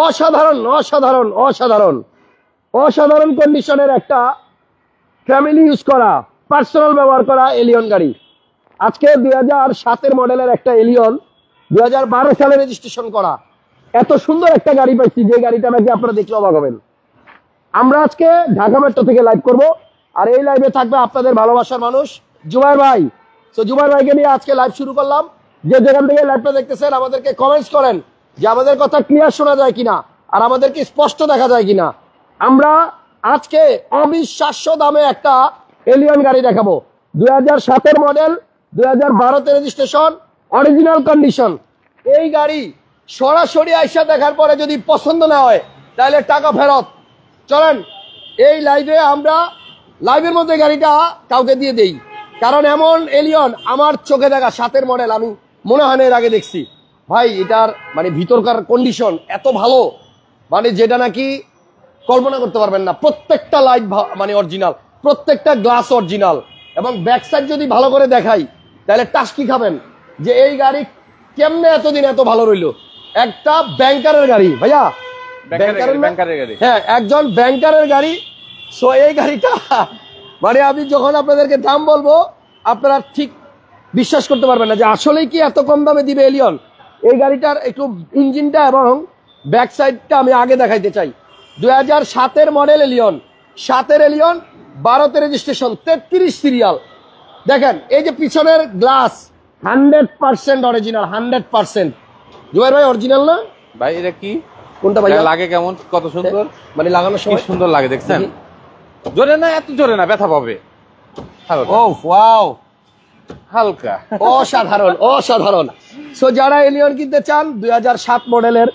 অসাধারণ অসাধারণ অসাধারণ অসাধারণ কন্ডিশনের একটা ফ্যামিলি ইউজ করা, পার্সোনাল ব্যবহার করা এলিয়ন গাড়ি। আজকে 2007-এর মডেলের একটা এলিয়ন 2012 সালে রেজিস্ট্রেশন করা। এত সুন্দর একটা গাড়ি পাইছি যে গাড়িটা নাকি আপনারা দেখলে অবাক হবেন। আমরা আজকে ঢাকা মেট্রো থেকে লাইভ করব, আর এই লাইভে থাকবে আপনাদের ভালোবাসার মানুষ জুবাইর ভাই। তো জুবাইর ভাইকে নিয়ে আজকে লাইভ শুরু করলাম। যে যেখান থেকে লাইভটা দেখতেছেন আমাদেরকে কমেন্টস করেন যে আমাদের কথা ক্লিয়ার শোনা যায় কিনা, আর আমাদেরকে স্পষ্ট দেখা যায় কিনা। আমরা আজকে অবিশ্বাস্য দামে একটা এলিয়ন গাড়ি দেখাবো। 2007-এর মডেল, 2012-তে রেজিস্ট্রেশন, অরিজিনাল কন্ডিশন। এই গাড়ি সরাসরি আইসা দেখার পরে যদি পছন্দ না হয় তাহলে টাকা ফেরত। চলেন এই লাইভে আমরা লাইভের মধ্যে গাড়িটা কাউকে দিয়ে দেই, কারণ এমন এলিয়ন আমার চোখে দেখা 7-এর মডেল আমি মনে হয় না এর আগে দেখছি। ভাই এটার মানে ভিতরকার কন্ডিশন এত ভালো, মানে যেটা নাকি কল্পনা করতে পারবেন না। প্রত্যেকটা লাইট মানে অরিজিনাল, প্রত্যেকটা গ্লাস অরিজিনাল, এবং ব্যাক সাইড যদি ভালো করে দেখাই তাহলে টাস্কি খাবেন যে এই গাড়ি কেমনে এতদিন এত ভালো রইলো। একটা ব্যাংকারের গাড়ি ভাইয়া, ব্যাংকারের গাড়ি, হ্যাঁ একজন ব্যাংকারের গাড়ি। সো এই গাড়িটা মানে আমি যখন আপনাদেরকে দাম বলবো আপনারা ঠিক বিশ্বাস করতে পারবেন না যে আসলেই কি এত কম দামে দিবে এলিয়ন। এই গাড়িটার একটু ইঞ্জিনটা এবং ব্যাক সাইডটা আমি আগে দেখাইতে চাই। 2007-এর মডেল এলিয়ন, 7-এর এলিয়ন, 12-তে রেজিস্ট্রেশন, 33 সিরিয়াল। দেখেন এই যে পিছনের গ্লাস 100% অরিজিনাল, 100%। জুবাইর ভাই অরিজিনাল না ভাই? এটা কি কোনটা ভাই? লাগে কেমন, কত সুন্দর, মানে লাগানোর সময় সুন্দর লাগে দেখছেন? জোরে না, এত জোরে না, ব্যথা পাবে। ও ওয়াও, হালকা, অসাধারণ অসাধারণ। সো যারা এলিয়ন কিনতে চান 2007 মডেলের,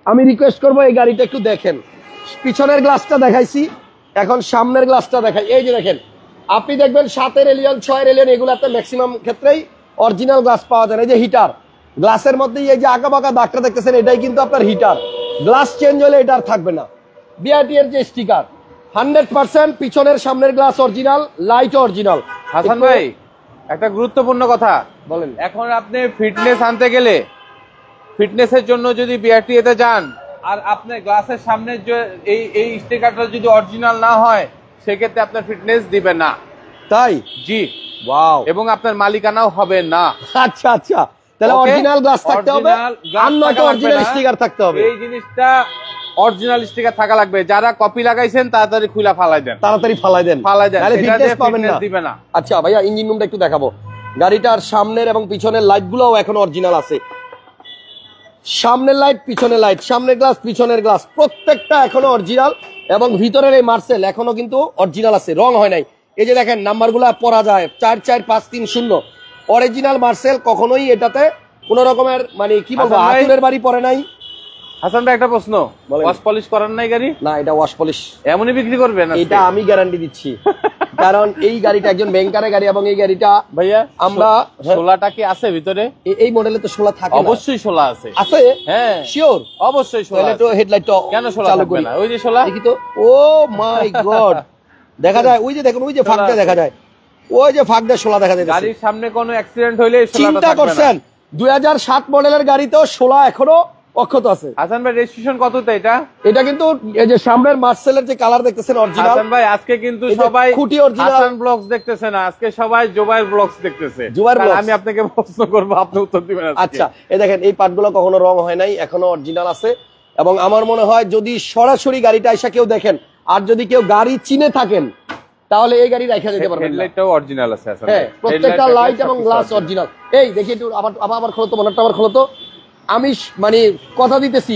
আমি রিকোয়েস্ট করবো এই গাড়িটা একটু দেখেন। পিছনের গ্লাসটা দেখাইছি, এখন সামনের গ্লাসটা দেখাই। এই যে দেখেন, আপনি দেখবেন 7-এর এলিয়ন, 6-এর এলিয়ন এগুলাতে ম্যাক্সিমাম ক্ষেত্রেই অরিজিনাল গ্লাস পাওয়া যায়। এই যে হিটার, গ্লাসের মধ্যে এই যে আঁকা বাঁকা দাগটা দেখতেছেন এটাই কিন্তু আপনার হিটার। গ্লাস চেঞ্জ হলে এটা আর থাকবে না। বিআরটি এর যে স্টিকার 100%, পিছনের সামনের glass original, light original. Hasan ভাই একটা গুরুত্বপূর্ণ কথা বলেন। এখন আপনি ফিটনেস আনতে গেলে, ফিটনেসের জন্য যদি বিআরটি এতে যান, আর আপনার গ্লাসের সামনে এই স্টিকারটা যদি অরিজিনাল না হয় সেক্ষেত্রে আপনার ফিটনেস দিবে না। তাই? জি, ওয়াও। এবং আপনার মালিকানাও হবে না। আচ্ছা আচ্ছা, তাহলে অরিজিনাল গ্লাস থাকতে হবে, আর নয়তো অরিজিনাল স্টিকার থাকতে হবে। এই জিনিসটা অরিজিনাল স্টিকার থাকা লাগবে। যারা কপি লাগাইছেন তাড়াতাড়ি খুলে ফালাই দেন, তাড়াতাড়ি ফালাই দেন, তাহলে ফিটনেস পাবেন না, দিবে না। আচ্ছা ভাইয়া ইঞ্জিন রুমটা একটু দেখাবো। গাড়িটার সামনের এবং পিছনের লাইট গুলোও এখন অরিজিনাল আছে। সামনের লাইট, পিছনের লাইট, সামনের গ্লাস, পিছনের গ্লাস, প্রত্যেকটা এখনো অরিজিনাল, এবং ভিতরের এই মার্সেল এখনো কিন্তু অরিজিনাল আছে, রং হয় নাই। এই যে দেখেন নাম্বার গুলা পড়া যায় 44530, অরিজিনাল মার্সেল। কখনোই এটাতে কোন রকমের মানে কি বলবো আতুরের বাড়ি পড়ে নাই। হাসান ভাই একটা প্রশ্ন, ওয়াশ পলিশ করার নাই গাড়ি? না, এটা ওয়াশ পলিশ এমনই বিক্রি করবেন? এটা আমি গ্যারান্টি দিচ্ছি, কারণ এই গাড়িটা একজন ব্যাংকারের গাড়ি, এবং এই গাড়িটা ভাইয়া আমরা ষোলাটা কি আছে ভিতরে? এই মডেলে তো 16 থাকে। অবশ্যই 16 আছে। আছে? হ্যাঁ শিওর, অবশ্যই 16। তাহলে তো হেডলাইটটা কেন 16 থাকবে না? ওই যে 16 দেখি তো। ও মাই গড, দেখা যায় ওই যে দেখুন, ওই যে ফাঁকটা দেখা যায়, ওই যে ফাঁকটা 16 দেখা যায়। গাড়ির সামনে কোনো অ্যাক্সিডেন্ট হইলে 16টা চিন্তা থাকবে না। করছেন 2007 মডেলের গাড়িতেও 16 এখনো অক্ষত আছে। হাসান ভাই রেজিস্ট্রেশন কততে এটা? এটা কিন্তু এই যে সামনের মার্সেলের যে কালার দেখতেছেন অরিজিনাল। হাসান ভাই আজকে কিন্তু সবাই খুঁটি অরিজিনাল হাসান ব্লগস দেখতেছে না, আজকে সবাই জুবাইর ব্লগস দেখতেছে। আমি আপনাকে প্রশ্ন করব, আপনি উত্তর দিবেন। আচ্ছা এই দেখেন, এই পার্টগুলো কখনো রং হয় নাই, এখনো অরিজিনাল আছে। এবং আমার মনে হয় যদি সরাসরি গাড়িটা এসে কেউ দেখেন, আর যদি কেউ গাড়ি চিনে থাকেন, তাহলে এই গাড়ি রাখা যেতে পারবেন। হেডলাইটটাও অরিজিনাল আছে হাসান হ্যাঁ, ভাই, প্রত্যেকটা লাইট এবং গ্লাস অরিজিনাল। এই দেখি একটু আবার খোলো তো, মনটা আবার খোলো তো। আমি মানে কথা দিতেছি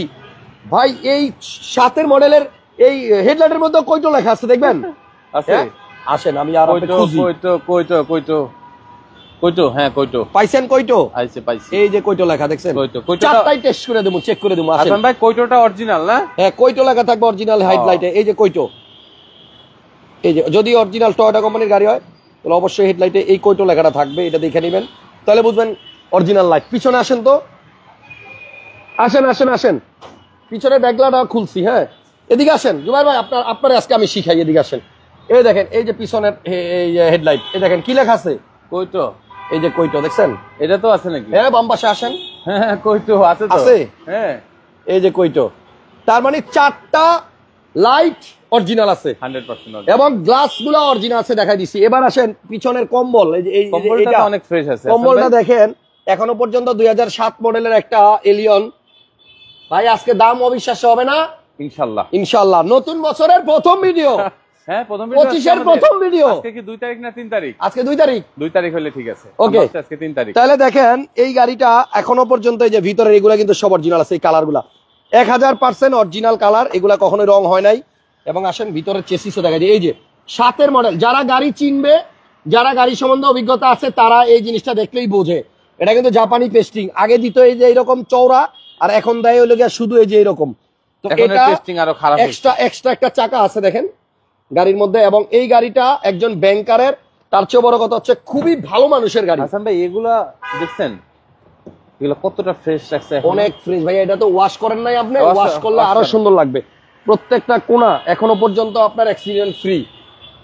ভাই, এই 7-এর মডেলের এই হেডলাইটের মধ্যে কয়টো লেখা আছে দেখবেন? আছে? আসেন আমি আর খুঁজি। কইটো, হ্যাঁ কইটো পাইছেন? কয়টো আইছে, পাইছি। এই যে কয়টো লেখা দেখছেন? চারটাই টেস্ট করে দেবো, চেক করে দেবো। হাসান ভাই কইটোটা অরিজিনাল না? হ্যাঁ, কয়টো লেখা থাকবে অরিজিনাল হেডলাইটে। এই যে কয়টো, এই যে যদি অরিজিনাল টয়োটা কোম্পানির গাড়ি হয় তাহলে অবশ্যই হেডলাইটে এই কয়টো লেখাটা থাকবে, এটা দেখে নেবেন, তাহলে বুঝবেন অরিজিনাল লাইট। পিছনে আসেন তো, আসেন আসেন আসেন, পিছনের ব্যাগলাটা খুলছি। হ্যাঁ, এদিকে আসেন জুবাইর ভাই, আপনার আজকে আমি শিখাই, এদিকে আসেন। এই দেখেন, এই যে পিছনের এই হেডলাইট, এই দেখেন কি লেখা আছে? কইটো। এই যে কয়টো দেখছেন? এটা তো আছে নাকি? হ্যাঁ, বাম পাশে আসেন। হ্যাঁ কইটো আছে তো। আছে? হ্যাঁ, এই যে কয়টো, তার মানে 4টা লাইট অরিজিনাল আছে 100% এবং গ্লাস গুলো অরিজিনাল আছে, দেখাই দিছি। এবার আসেন পিছনের কম্বল, এই কম্বলটা তো অনেক ফ্রেশ আছে কম্বলটা দেখেন, এখনো পর্যন্ত 2007 মডেলের একটা এলিয়ন ভাই, আজকে দাম অবিশ্বাস্য হবে না ইনশাআল্লাহ। ইনশাআল্লাহ। নতুন বছরের প্রথম ভিডিও, হ্যাঁ প্রথম 25-এর প্রথম ভিডিও। আজকে কি 2 তারিখ না 3 তারিখ? আজকে 2 তারিখ। 2 তারিখ হলে ঠিক আছে, ওকে আজকে 3 তারিখ। তাহলে দেখেন এই গাড়িটা এখনো পর্যন্ত এই যে ভিতরের এগুলা কিন্তু সব অরিজিনাল আছে, এই কালারগুলা 1000% অরিজিনাল কালার, এগুলা কখনো রং হয় নাই। এবং আসেন ভিতরের চেসিসও দেখা যায়, এই যে 7-এর মডেল, যারা গাড়ি চিনবে, যারা গাড়ি সম্বন্ধে অভিজ্ঞতা আছে তারা এই জিনিসটা দেখলেই বোঝে। এটা কিন্তু জাপানি পেস্টিং, আগে দিত এই যে এরকম চওড়া, আর এখন দেয় হলো গিয়ে শুধু এই যে এরকম। তো এটা টেস্টিং আরো খারাপ, এক্সট্রা একটা চাকা আছে দেখেন গাড়ির মধ্যে। এবং এই গাড়িটা একজন ব্যাংকারের, তার চেয়ে বড় কথা হচ্ছে খুবই ভালো মানুষের গাড়ি। হাসান ভাই এগুলা দেখছেন, এগুলো কতটা ফ্রেশ লাগছে, অনেক ফ্রেশ ভাই। এটা তো ওয়াশ করেন নাই আপনি, Wash ওয়াশ করলে আরো সুন্দর লাগবে। প্রত্যেকটা কোণা এখনো পর্যন্ত আপনার অ্যাক্সিডেন্ট ফ্রি,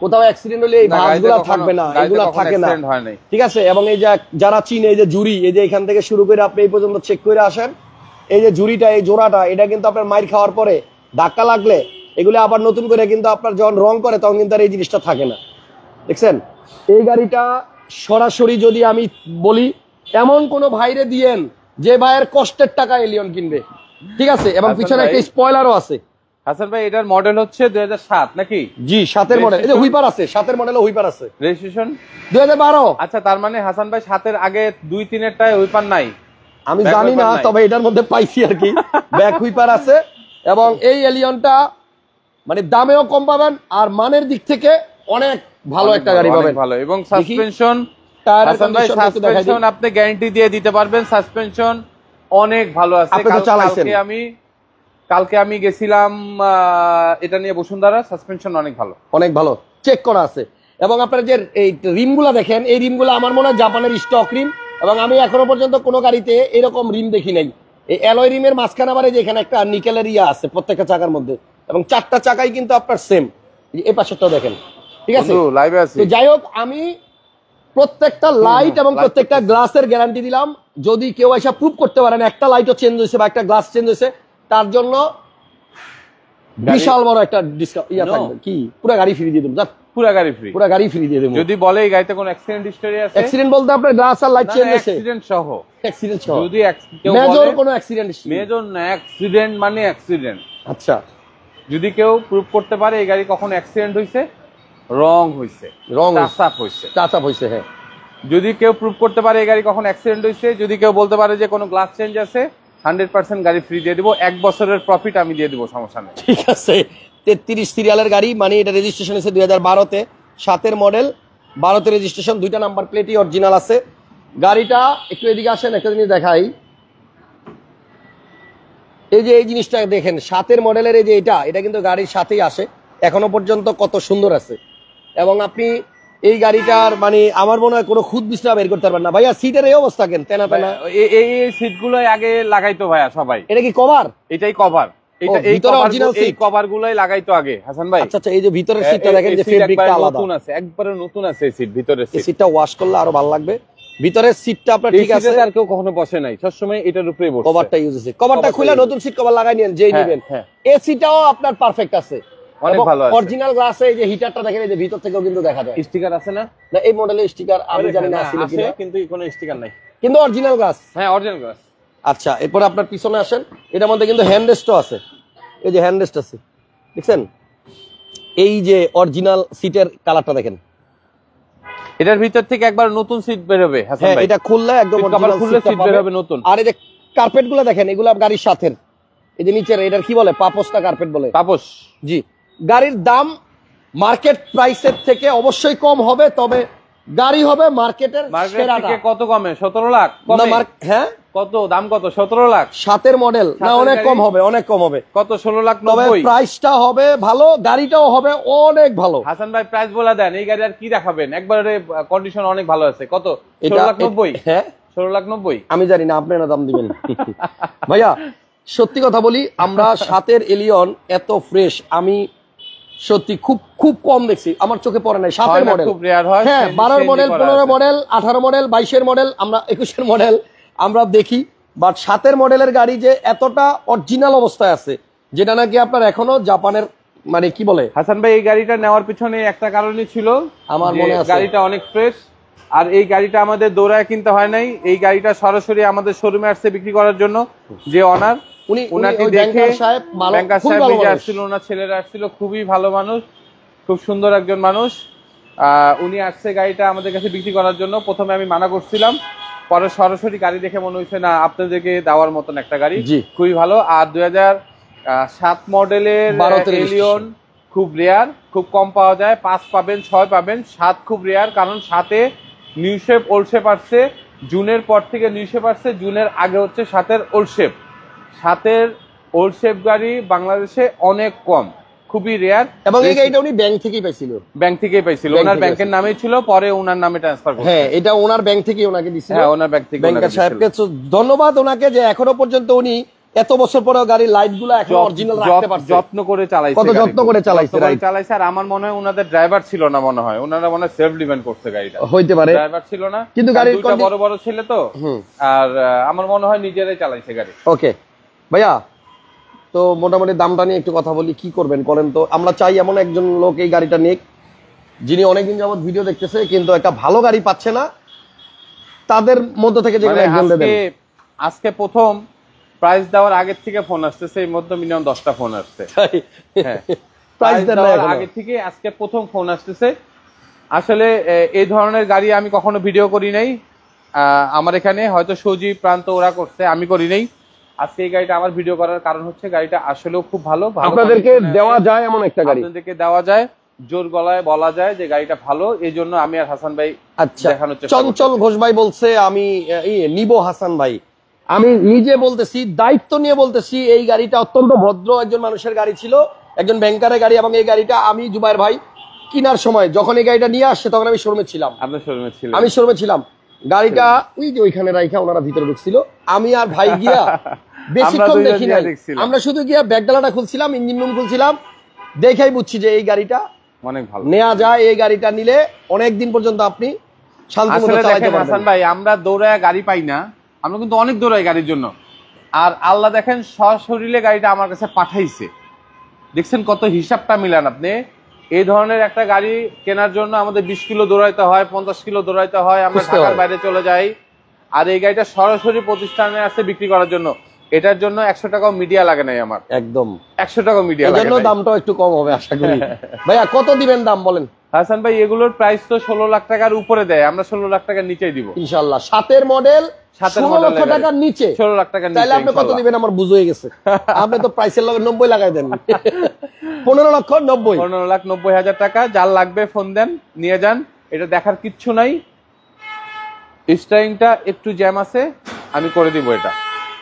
কোথাও অ্যাক্সিডেন্ট হলে এই ভাঁজগুলো থাকবে না, এগুলো থাকে না, ঠিক আছে। এবং এই যে যারা চিনে, এই যে জুরি, এই যে এখান থেকে শুরু করে আপনি এই পর্যন্ত চেক করে আসেন, এই যে জুরিটা, এই জোড়াটা, এটা কিন্তু আপনার মাইর খাওয়ার পরে ধাক্কা লাগলে এগুলো আবার নতুন করে কিন্তু আপনার যখন রং করে তখন কিন্তু আর এই জিনিসটা থাকে না, দেখছেন। এই গাড়িটা সরাসরি যদি আমি বলি, এমন কোন ভাইরে দিয়েন যে ভাইয়ের কষ্টের টাকা এলিয়ন কিনবে, ঠিক আছে। এবং পিছনে একটা স্পয়লারও আছে। হাসান ভাই এটার মডেল হচ্ছে 2007 নাকি? জি 7-এর মডেল, এই যে হুইপার আছে, 7-এর মডেলে হুইপার আছে, রেজিস্ট্রেশন 2012। আচ্ছা, তার মানে হাসান ভাই 7-এর আগে 2-3-এরটায় হুইপার নাই, আমি জানি না, তবে এটার মধ্যে পাইছি আর কি, ব্যাক হুইপার আছে। এবং এই এলিয়নটা মানে দামেও কম পাবেন, আর মানের দিক থেকে অনেক ভালো একটা গাড়ি পাবেন, ভালো। এবং সাসপেনশন, হাসান ভাই সাসপেনশন আপনি গ্যারান্টি দিয়ে দিতে পারবেন, সাসপেনশন অনেক ভালো আছে। কালকে আমি গেছিলাম এটা নিয়ে বসুন্ধরা, সাসপেনশন অনেক ভালো, অনেক ভালো চেক করা আছে। এবং আপনার যে এই রিমগুলা দেখেন, এই রিমগুলো আমার মনে হয় জাপানের স্টক রিম, এবং আমি এখনো পর্যন্ত কোনো গাড়িতে এরকম রিম দেখি নাই। এই অ্যালয় রিমের মাঝখানে আবার এই যে এখানে একটা নিকেলের ইয়া আছে প্রত্যেকটা চাকার মধ্যে, এবং 4টা চাকাই কিন্তু আপনার সেম, এই পাশেরটা দেখেন, ঠিক আছে। তো যাই হোক, আমি প্রত্যেকটা লাইট এবং প্রত্যেকটা গ্লাসের গ্যারান্টি দিলাম। যদি কেউ এসে প্রুভ করতে পারেন একটা লাইটও চেঞ্জ হয়েছে বা একটা গ্লাস চেঞ্জ হয়েছে, তার জন্য বিশাল বড় একটা ডিসকাউন্ট থাকবে। কি পুরো গাড়ি ফ্রি দিয়ে দেবো, পুরো গাড়ি ফ্রি, পুরো গাড়ি ফ্রি দিয়ে দেবো। যদি বলে এই গাড়িতে কোনো অ্যাক্সিডেন্ট হিস্টরি আছে, অ্যাক্সিডেন্ট বলতে আপনার গ্লাস আর লাইট চেঞ্জ হয়েছে, অ্যাক্সিডেন্ট সহ, অ্যাক্সিডেন্ট সহ, যদি কেউ মেজর কোনো অ্যাক্সিডেন্ট, মেজর না, অ্যাক্সিডেন্ট মানে অ্যাক্সিডেন্ট। আচ্ছা, যদি কেউ প্রুভ করতে পারে এই গাড়ি কখনো অ্যাক্সিডেন্ট হয়েছে, রং হয়েছে, টাচ আপ হয়েছে, হ্যাঁ, যদি কেউ প্রুভ করতে পারে এই গাড়ি কখনো অ্যাক্সিডেন্ট হয়েছে, যদি কেউ বলতে পারে যে কোনো গ্লাস চেঞ্জ আছে, 100% গাড়ি ফ্রি দিয়ে দিব, 1 বছরের প্রফিট আমি দিয়ে দিব, সমস্যা নেই, ঠিক আছে। 33 সিরিয়ালের গাড়ি, মানে এটা রেজিস্ট্রেশন হয়েছে 2012-তে, 7-এর মডেল, 12-তে রেজিস্ট্রেশন, 2টা নাম্বার প্লেটই অরিজিনাল আছে। গাড়িটা একটু এদিকে আসেন, একটা জিনিস দেখাই। এই যে এই জিনিসটা দেখেন, 7-এর মডেলের এই যে এটা কিন্তু গাড়ির সাথেই আসে, এখনো পর্যন্ত কত সুন্দর আছে। এবং আপনি এই গাড়িটার মানে আমার মনে হয় কোনো খুদ বিছনা বের করতে পারবেন না ভাইয়া। সিটের এই অবস্থা কেন, তেনা তেনা, এই সিট গুলো আগে লাগাইতো ভাইয়া সবাই। এটা কি কভার? এটাই কভার, এই কভার গুলাই লাগাইতো আগে হাসান ভাই। আচ্ছা, এই যে ভিতরের সিটটা দেখেন, যে ফেব্রিকটা আলাদা, নতুন আছে, একবারে নতুন আছে এই সিট, ভিতরের সিট। সিটটা ওয়াশ করলে আরো ভালো লাগবে। ভিতরের সিটটা আপনার ঠিক আছে, আর কেউ কখনো বসে নাই, সবসময় এটার উপরেই বসে। কভারটা ইউজ আছে, কভারটা খুলে নতুন সিট কভার লাগাই নেন যেই নেবেন। এসিটাও আপনার পারফেক্ট আছে, অনেক ভালো আছে। অরিজিনাল গ্লাসে এই যে হিটারটা দেখেন, এই যে ভিতর থেকেও কিন্তু দেখা যায়। স্টিকার আছে না? না, এই মডেলের স্টিকার আমি জানি না আছে কিনা, কিন্তু কোনো স্টিকার নাই, কিন্তু অরিজিনাল গ্লাস। হ্যাঁ, অরিজিনাল গ্লাস। আচ্ছা, এরপর আপনার পিছনে আসেন, এটার মধ্যে কিন্তু হ্যান্ড রেস্টও আছে, এই যে হ্যান্ড রেস্ট আছে, দেখছেন। এই যে অরিজিনাল সিটের কালারটা দেখেন, এটার ভিতর থেকে একবার নতুন সিট বের হবে হাসান ভাই, এটা খুললে একদম অরিজিনাল খুললে সিট বের হবে নতুন। আর এই যে কার্পেট গুলো দেখেন, এগুলো গাড়ির সাথে, এই যে নিচের এটার কি বলে, পাপোসটা কার্পেট বলে, পাপোস। জি, গাড়ির দাম মার্কেট প্রাইসের থেকে অবশ্যই কম হবে, তবে গাড়ি হবে মার্কেটের থেকে কত কমে? 17 লাখ কমে? হ্যাঁ, কত দাম? কত? 17 লাখ। 7-এর মডেল না, অনেক কম হবে, অনেক কম হবে। কত? 16 লাখ 90। তবে প্রাইসটা হবে ভালো, গাড়িটাও হবে অনেক ভালো। হাসান ভাই প্রাইস বলে দেন, এই গাড়ি আর কি দেখাবেন, একবারে কন্ডিশন অনেক ভালো আছে। কত? 16 লাখ 90। হ্যাঁ, 16 লাখ 90। আমি জানি না, আপনি না দাম দিবেন ভাইয়া। সত্যি কথা বলি, আমরা 7-এর এলিয়ন এত ফ্রেশ আমি সত্যি খুব খুব কম দেখছি, আমার চোখে পড়ে নাই। 7-এর মডেল খুব রেয়ার হয়। হ্যাঁ, 12 মডেল, 15 মডেল, 18 মডেল, 22-এর মডেল, আমরা 21-এর মডেল আমরা দেখি, বাট 7-এর মডেলের গাড়ি যে এতটা অরিজিনাল অবস্থায় আছে, যেটা নাকি আপনার এখনো জাপানের মানে কি বলে হাসান ভাই এই গাড়িটা নেওয়ার পিছনে একটা কারণই ছিল, আমার যে মনে আছে। গাড়িটা অনেক ফ্রেশ, আর এই গাড়িটা আমাদের দৌড়ায় কিনতে হয় নাই, এই গাড়িটা সরাসরি আমাদের শোরুমে আসছে বিক্রি করার জন্য। যে অনার উনাকে দেখে ব্যাংকার সাহেব নিজে আসছিল, ওনার ছেলেরা আসছিল, খুবই ভালো মানুষ, খুব সুন্দর একজন মানুষ। উনি আসছে গাড়িটা আমাদের কাছে বিক্রি করার জন্য। প্রথমে আমি মানা করছিলাম, পরে সরাসরি গাড়ি দেখে মনে হয়েছে না আপনাদেরকে দেওয়ার মতন একটা গাড়ি, খুবই ভালো। আর 2007 মডেলের এলিয়ন খুব রেয়ার, খুব কম পাওয়া যায়, 5 পাবেন 6 পাবেন, 7 খুব রেয়ার, কারণ 7-এ নিউ শেপ ওল্ড শেপ আসছে, জুনের পর থেকে নিউ শেপ আসছে, জুনের আগে হচ্ছে 7-এর ওল্ড শেপ। 7-এর ওল্ড শেপ গাড়ি বাংলাদেশে অনেক কম, খুবই রেয়ার। এবং এই গাড়িটা উনি ব্যাংক থেকেই পাইছিল, ওনার ব্যাংকের নামেই ছিল, পরে ওনার নামে ট্রান্সফার করছে। হ্যাঁ, এটা ওনার ব্যাংক থেকেই ওনাকে দিছিল। হ্যাঁ, ওনার ব্যাংক থেকে ব্যাংকার সাহেবকে ধন্যবাদ ওনাকে, যে এখনো পর্যন্ত উনি এত বছর পরেও গাড়ির লাইট গুলো এখন অরিজিনাল রাখতে পারছে। যত্ন করে চালাইছে, কত যত্ন করে চালাইছে। আর আমার মনে হয় ওনাদের ড্রাইভার ছিল না, মনে হয় ওনারা মনে হয় সেলফ ডিপেন্ড করছে গাড়িটা, হইতে পারে, ড্রাইভার ছিল না, কিন্তু গাড়ির বড় বড় ছেলে তো, আর আমার মনে হয় নিজেরাই চালাইছে গাড়ি। ওকে ভাইয়া, তো মোটামুটি দামটা নিয়ে একটু কথা বলি, কি করবেন বলেন তো? আমরা চাই এমন একজন লোক এই গাড়িটা নিক, যিনি অনেকদিন যাবত ভিডিও দেখতেছে কিন্তু একটা ভালো গাড়ি পাচ্ছে না, তাদের মধ্যে থেকে যেগুলো একজন দেবেন। আজকে প্রথম প্রাইস দেওয়ার আগের থেকে ফোন আসতেছে, এর মধ্যে মিনিমাম 10টা ফোন আসছে। হ্যাঁ, প্রাইস দেওয়ার আগে থেকে আজকে প্রথম ফোন আসতেছে। আসলে এই ধরনের গাড়ি আমি কখনো ভিডিও করি নাই, আমার এখানে হয়তো সজীব প্রান্ত ওরা করছে, আমি করি নাই। আজকে এই গাড়িটা আমার ভিডিও করার কারণ হচ্ছে গাড়িটা আসলেও খুব ভালো, আপনাদেরকে দেওয়া যায় এমন একটা গাড়ি, আপনাদেরকে দেওয়া যায়, জোর গলায় বলা যায় যে গাড়িটা ভালো, এই জন্য আমি আর হাসান ভাই দেখানোর চেষ্টা করছি। চঞ্চল ঘোষ ভাই বলছে আমি নিব, হাসান ভাই আমি নিজে বলতেছি, দায়িত্ব নিয়ে বলতেছি, এই গাড়িটা অত্যন্ত ভদ্র একজন মানুষের গাড়ি ছিল, একজন ব্যাংকারের গাড়ি, এবং এই গাড়িটা আমি জুবাইর ভাই কেনার সময় যখন এই গাড়িটা নিয়ে আসছে তখন আমি শোরুমে ছিলাম। আপনার শোরুমে ছিলেন? আমি শোরুমে ছিলাম, গাড়িটা ওই যে ওইখানে রাইখা ওনারা ভিতরে ঢুকছিল, আমি আর ভাই গিয়া বেশিক্ষণ দেখি নাই, আমরা শুধু গিয়া ব্যাগডালাটা খুলছিলাম, ইঞ্জিন রুম খুলছিলাম, দেখেই বুঝছি যে এই গাড়িটা অনেক ভালো নেওয়া যায়। এই গাড়িটা নিলে অনেক দিন পর্যন্ত আপনি শান্তিমতো চালাতে পারবেন। হাসান ভাই, আমরা দৌড়ায় গাড়ি পাই না, আমরা কিন্তু অনেক দৌড়াই গাড়ির জন্য, আর আল্লাহ দেখেন সশরীরে গাড়িটা আমার কাছে পাঠাইছে, দেখছেন কত হিসাবটা মিলান আপনি। এই ধরনের একটা গাড়ি কেনার জন্য আমাদের 20 কিলো দৌড়াইতে হয়, 50 কিলো দৌড়াইতে হয়, আমরা ঢাকার বাইরে চলে যাই, আর এই গাড়িটা সরাসরি প্রতিষ্ঠানে আসছে বিক্রি করার জন্য। এটার জন্য 100 টাকাও মিডিয়া লাগে নাই আমার, একদম 100 টাকা মিডিয়া লাগে, এজন্য দামটাও একটু কম হবে আশা করি। ভাইয়া কত দিবেন দাম বলেন? হাসান ভাই, এগুলোর প্রাইস তো 16 লাখ টাকার উপরে দেয়, আমরা 16 লাখ টাকার নিচেই দিব ইনশাআল্লাহ। 7-এর মডেল 16 লক্ষ টাকার নিচে, 16 লাখ টাকার নিচে। তাহলে আপনি কত দিবেন আমার বুঝ হয়ে গেছে, আপনি তো প্রাইসের লগে 90 লাগাই দেন। 15 লক্ষ 90, 15,90,000 টাকা। যার লাগবে ফোন দেন, নিয়ে যান, এটা দেখার কিচ্ছু নাই। স্টারিংটা একটু জ্যাম আছে, আমি করে দিব, এটা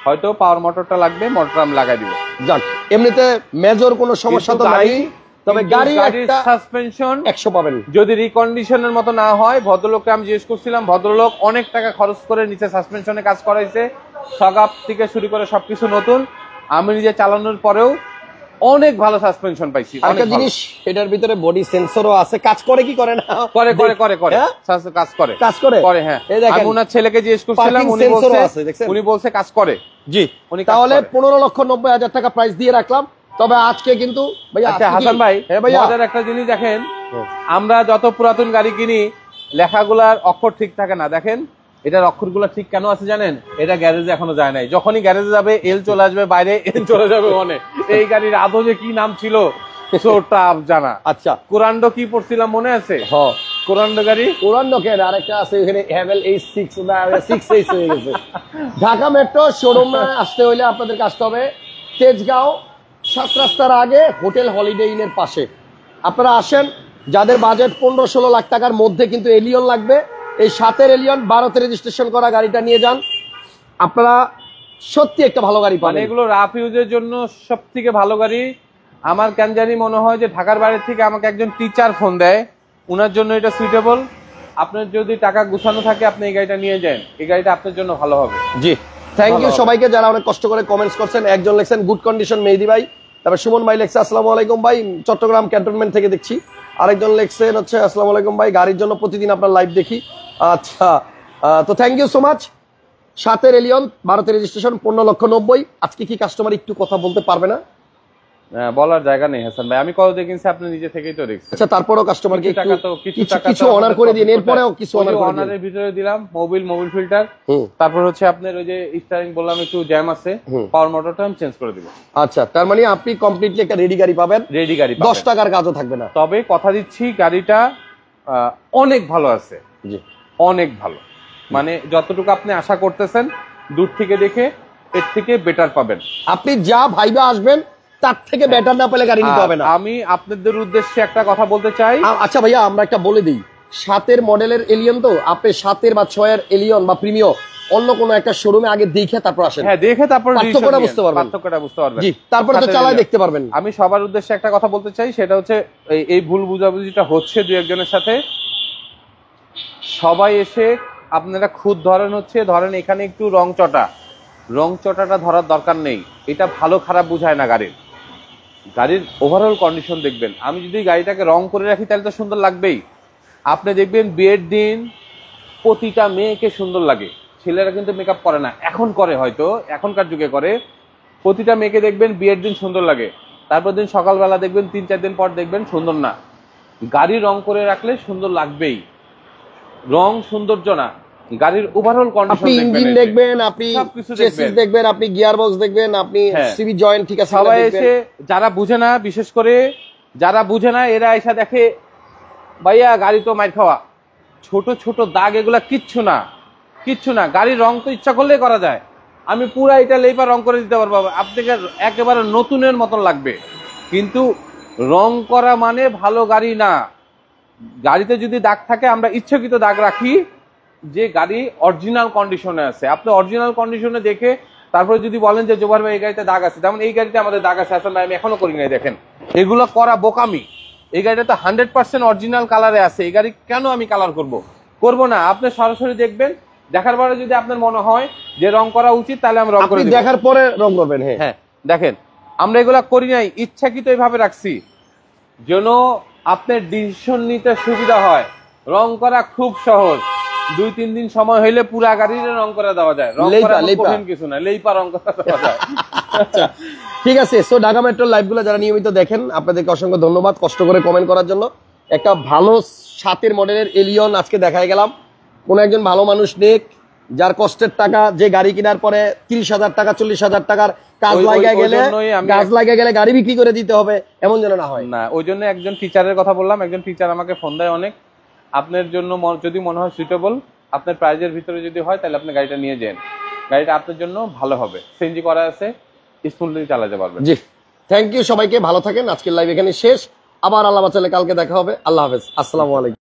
হয়তো পাওয়ার মোটরটা লাগবে, মোটর আমি লাগাই দিব। যাক, এমনিতে মেজর কোনো সমস্যা তো নাই, তবে গাড়ির সাসপেনশন 100 পাবেন। যদি রিকন্ডিশনের মতো না হয়, ভদ্রলোককে আমি জিজ্ঞেস করছিলাম, ভদ্রলোক অনেক টাকা খরচ করে নিচে সাসপেনশনে কাজ করাইছে, সগাপ থেকে শুরু করে সবকিছু নতুন, আমি নিজে চালানোর পরেও অনেক ভালো সাসপেনশন পাইছি। একটা জিনিস, এটার ভিতরে বডি সেন্সরও আছে, কাজ করে কি করে না? করে করে করে করে কাজ করে, কাজ করে করে। হ্যাঁ, আমি ওনার ছেলেকে জিজ্ঞেস করছিলাম, উনি বলছে কাজ করে। জি, উনি তাহলে 15,90,000 টাকা প্রাইস দিয়ে রাখলাম। তবে আজকে কিন্তু ভাইয়া হাসান ভাই, মজার একটা জিনিস দেখেন, আমরা যত পুরাতন গাড়ি কিনি লেখাগুলার অক্ষর ঠিক থাকে না। দেখেন এটার অক্ষরগুলো ঠিক কেন আছে জানেন? এটা গ্যারেজে এখনো যায় নাই, যখনই গ্যারেজে যাবে এল চলে আসবে বাইরে, এল চলে যাবে মনে। এই গাড়ির আদৌ যে কি নাম ছিল সোটা জানা। আচ্ছা, কোরান্ডো কি পড়ছিলাম মনে আছে? হ্যাঁ, কোরান্ডো গাড়ি। কোরান্ডো কেন, আরেকটা আছে এখানে হ্যাভেল H6 না 6H হয়ে গেছে। ঢাকা মেট্রো শোরুমে আসতে হইলে আপনাদেরকে আসতে হবে তেজগাঁও 7 রাস্তার আগে হোটেল হলিডে ইনের পাশে। আপনারা আসেন, যাদের বাজেট 15-16 লাখ টাকার মধ্যে কিন্তু এলিয়ন লাগবে, এই 7-এর এলিয়ন 12তে রেজিস্ট্রেশন করা গাড়িটা নিয়ে যান, আপনারা সত্যি একটা ভালো গাড়ি পাবেন। এগুলো রাফ ইউজের জন্য সব থেকে ভালো গাড়ি। আমার কেন জানি মনে হয় যে ঢাকার বাইরে থেকে আমাকে একজন টিচার ফোন দেয়, উনার জন্য এটা সুইটেবল। আপনার যদি টাকা গুছানো থাকে আপনি এই গাড়িটা নিয়ে যান, এই গাড়িটা আপনার জন্য ভালো হবে। জি, থ্যাংক ইউ সবাইকে যারা অনেক কষ্ট করে কমেন্টস করছেন। একজন লেখছেন গুড কন্ডিশন মেহেদি ভাই, তারপর সুমন ভাই লেখছে আসসালামু আলাইকুম ভাই, চট্টগ্রাম ক্যান্টনমেন্ট থেকে দেখছি। আরেকজন লেখছেন হচ্ছে আসসালামু আলাইকুম ভাই, গাড়ির জন্য প্রতিদিন আপনার লাইভ দেখি। আচ্ছা, তো থ্যাংক ইউ সো মাচ। 7-এর এলিয়ন 12তে রেজিস্ট্রেশন 15,90,000। আজকে কি কাস্টমার একটু কথা বলতে পারবে না? বলার জায়গা নেই হাসান ভাই, আমি কত দিয়ে কিনছি আপনি নিজে থেকেই তো দেখছেন। আচ্ছা তারপরও কাস্টমারকে কিছু টাকা তো কিছু অনার করে দিন, এরপরেও কিছু অনার করে দিন। অনারের ভিতরে দিলাম মোবিল ফিল্টার, তারপর হচ্ছে আপনার ওই যে স্টারিং বললাম একটু জ্যাম আছে, পাওয়ার মোটরটা আমি চেঞ্জ করে দিব। আচ্ছা তার মানে আপনি কমপ্লিটলি একটা রেডি গাড়ি পাবেন, রেডি গাড়ি 10 টাকার কাজও থাকবে না। তবে কথা দিচ্ছি গাড়িটা অনেক ভালো আছে, জি অনেক ভালো, মানে যতটুকু আপনি আশা করতেছেন দূর থেকে দেখে এর থেকে বেটার পাবেন। আপনি যা ভাইবা আসবেন তার থেকে বেটার না পেলে গাড়ি নিতে হবে না। আমি আপনাদের উদ্দেশ্যে একটা কথা বলতে চাই। আচ্ছা ভাইয়া আমরা একটা বলে দিই, 7-এর মডেলের এলিয়ন তো আপনি 7-এর বা 6-এর এলিয়ন বা প্রিমিয়র অন্য কোনো একটা শোরুমে আগে দেখে তারপর আসেন। হ্যাঁ দেখে তারপর পার্থক্যটা বুঝতে পারবেন। জি তারপরে তো চালায় দেখতে পারবেন। আমি সবার উদ্দেশ্যে একটা কথা বলতে চাই, সেটা হচ্ছে এই ভুল বুঝাবুঝিটা হচ্ছে দুই একজনের সাথে। সবাই এসে আপনারা খুদ ধরেন এখানে একটু রং চটাটা ধরার দরকার নেই, এটা ভালো খারাপ বুঝায় না। গাড়ির ওভারঅল কন্ডিশন দেখবেন। আমি যদি গাড়িটাকে রং করে রাখি তাহলে তো সুন্দর লাগবেই। আপনি দেখবেন বিয়ের দিন প্রতিটা মেয়েকে সুন্দর লাগে, ছেলেরা কিন্তু মেকআপ করে না, এখন করে, হয়তো এখনকার যুগে করে। প্রতিটা মেয়েকে দেখবেন বিয়ের দিন সুন্দর লাগে, তারপর দিন সকালবেলা দেখবেন 3-4 দিন পর দেখবেন সুন্দর না। গাড়ি রং করে রাখলে সুন্দর লাগবেই, রং সৌন্দর্য না, গাড়ির ওভারঅল কন্ডিশন আপনি ইঞ্জিন দেখবেন, আপনি সবকিছু চেসিস দেখবেন, আপনি গিয়ার বক্স দেখবেন, আপনি সিবি জয়েন্ট ঠিক আছে। সবাই এসে যারা বুঝে না, বিশেষ করে যারা বুঝে না এরা এসে দেখে ভাইয়া গাড়ি তো মাইর খাওয়া, ছোট ছোট দাগ, এগুলা কিচ্ছু না। গাড়ির রং তো ইচ্ছা করলেই করা যায়। আমি পুরা এটা লেপার রং করে দিতে পারবো, আপনাকে একেবারে নতুনের মতন লাগবে, কিন্তু রং করা মানে ভালো গাড়ি না। গাড়িতে যদি দাগ থাকে আমরা ইচ্ছাকৃত দাগ রাখি যে গাড়ি অরিজিনাল কন্ডিশনে আছে। আপনি অরিজিনাল কন্ডিশনে দেখে তারপরে যদি বলেন যে জোবার ভাই এই গাড়িতে দাগ আছে, যেমন এই গাড়িতে আমাদের দাগ আছে, আসলে আমি এখনো করি নাই, দেখেন এগুলো করা বোকামি। এই গাড়িটা তো 100% অরিজিনাল কালারে আছে, এই গাড়ি কেন আমি কালার করব না। আপনি সরাসরি দেখবেন, দেখার পরে যদি আপনার মনে হয় যে রং করা উচিত তাহলে আমি রং করে দিব, দেখার পরে রং করবেন। হ্যাঁ দেখেন আমরা এগুলা করি নাই, ইচ্ছাকৃত এইভাবে রাখছি যেন আপনার ডিসিশন নিতে সুবিধা হয়। রং করা খুব সহজ, 2-3 দিন সময় হইলে পুরা গাড়ির রং করে দেওয়া যায়। রং করা কঠিন কিছু না, লেইপা রং করে দেওয়া যায়। ঠিক আছে। সো ঢাকা মেট্রো লাইভ গুলো যারা নিয়মিত দেখেন আপনাদেরকে অসংখ্য ধন্যবাদ কষ্ট করে কমেন্ট করার জন্য। একটা ভালো 7-এর মডেলের এলিয়ন আজকে দেখাই গেলাম। কোন একজন ভালো মানুষ নেক যার কষ্টের টাকা, যে গাড়ি কেনার পরে 30,000 টাকা 40,000 টাকার কাজ লাগে গেলে গাড়ি বিক্রি করে দিতে হবে, এমন যেন না হয়। না, ওই জন্য একজন টিচারের কথা বললাম, একজন টিচার আমাকে ফোন দেয় অনেক, আপনার জন্য যদি মনে হয় সুইটেবল, আপনার প্রাইজের ভিতরে যদি হয় তাহলে আপনি গাড়িটা নিয়ে যান, গাড়িটা আপনার জন্য ভালো হবে, সিএনজি করা আছে, স্মুথলি চালাতে পারবেন। জি থ্যাংক ইউ সবাইকে, ভালো থাকেন। আজকের লাইভ এখানে শেষ, আবার আল্লাহ বাঁচালে কালকে দেখা হবে। আল্লাহ হাফেজ, আসসালামু আলাইকুম।